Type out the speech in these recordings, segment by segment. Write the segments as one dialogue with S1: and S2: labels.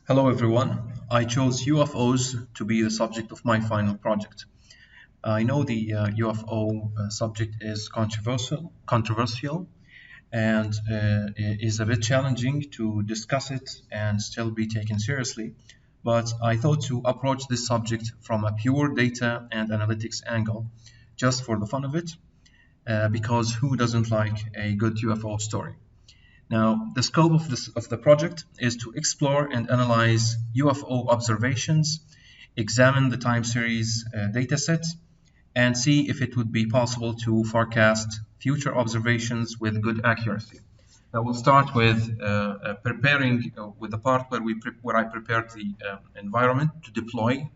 S1: Hello everyone. I chose UFOs to be the subject of my final project. I know the UFO subject is controversial and is a bit challenging to discuss it and still be taken seriously. But I thought to approach this subject from a pure data and analytics angle, just for the fun of it, because who doesn't like a good UFO story? Now, the scope of the project is to explore and analyze UFO observations, examine the time series dataset, and see if it would be possible to forecast future observations with good accuracy. Now, we'll start with preparing with the part where I prepared the environment to deploy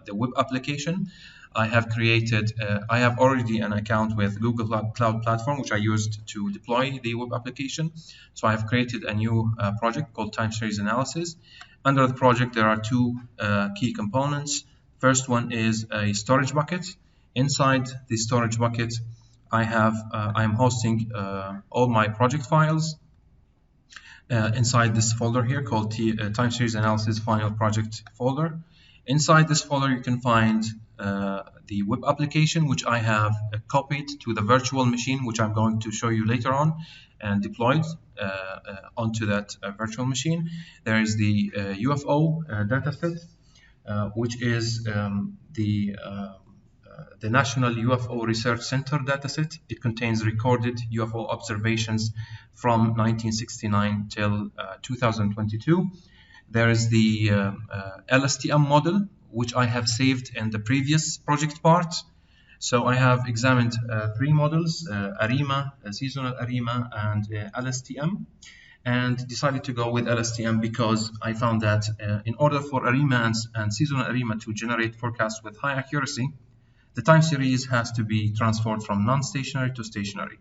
S1: the web application. I have already an account with Google Cloud Platform, which I used to deploy the web application. So I have created a new project called Time Series Analysis. Under the project, there are two key components. First one is a storage bucket. Inside the storage bucket, I am hosting all my project files inside this folder here called Time Series Analysis Final Project folder. Inside this folder, you can find the web application, which I have copied to the virtual machine, which I'm going to show you later on, and deployed onto that virtual machine. There is the UFO dataset, which is the National UFO Research Center dataset. It contains recorded UFO observations from 1969 till 2022. There is the LSTM model, which I have saved in the previous project part. So I have examined three models, ARIMA, seasonal ARIMA, and LSTM, and decided to go with LSTM because I found that in order for ARIMA and seasonal ARIMA to generate forecasts with high accuracy, the time series has to be transferred from non-stationary to stationary.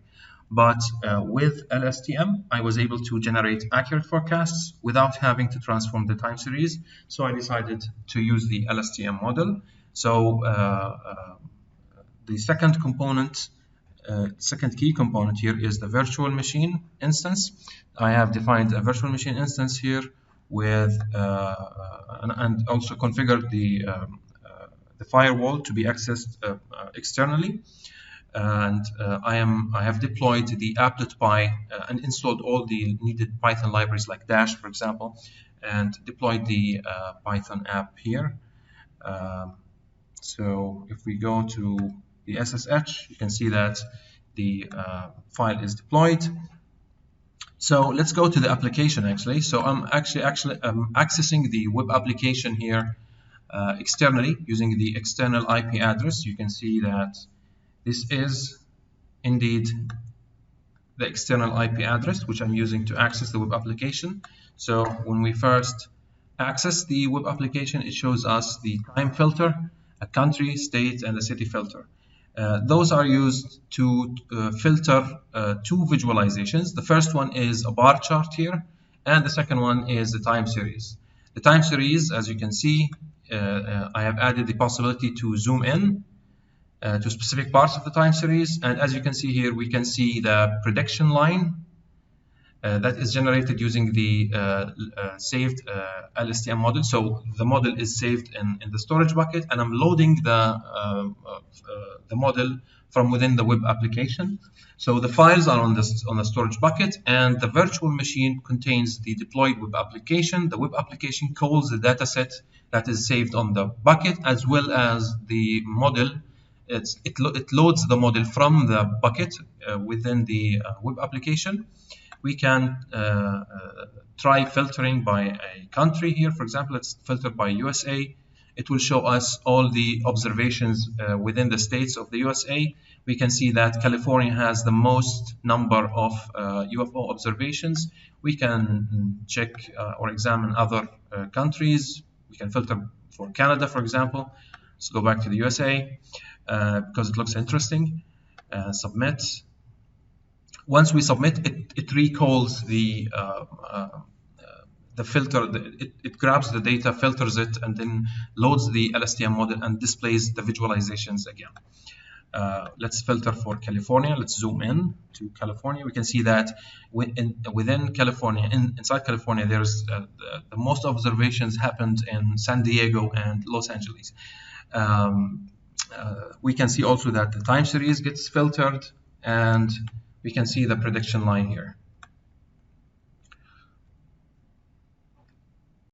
S1: But with LSTM, I was able to generate accurate forecasts without having to transform the time series. So I decided to use the LSTM model. So the second key component here is the virtual machine instance. I have defined a virtual machine instance here with and also configured the firewall to be accessed externally. And I have deployed the applet.py and installed all the needed Python libraries like Dash, for example, and deployed the Python app here. So if we go to the SSH, you can see that the file is deployed. So let's go to the application actually. So I'm actually accessing the web application here externally using the external IP address. You can see that this is indeed the external IP address which I'm using to access the web application. So when we first access the web application, it shows us the time filter, a country, state, and a city filter. Those are used to filter two visualizations. The first one is a bar chart here, and the second one is the time series. The time series, as you can see, I have added the possibility to zoom in to specific parts of the time series, and as you can see here, we can see the prediction line that is generated using the saved LSTM model. So the model is saved in the storage bucket, and I'm loading the model from within the web application. So the files are on the storage bucket, and the virtual machine contains the deployed web application. The web application calls the dataset that is saved on the bucket, as well as the model. It loads the model from the bucket within the web application. We can try filtering by a country here. For example, let's filter by USA. It will show us all the observations within the states of the USA. We can see that California has the most number of UFO observations. We can check or examine other countries. We can filter for Canada, for example. Let's go back to the USA because it looks interesting. Submit. Once we submit, it recalls the filter. It grabs the data, filters it, and then loads the LSTM model and displays the visualizations again. let's filter for California. Let's zoom in to California. We can see that within California, inside California, there's the most observations happened in San Diego and Los Angeles. We can see also that the time series gets filtered, and we can see the prediction line here.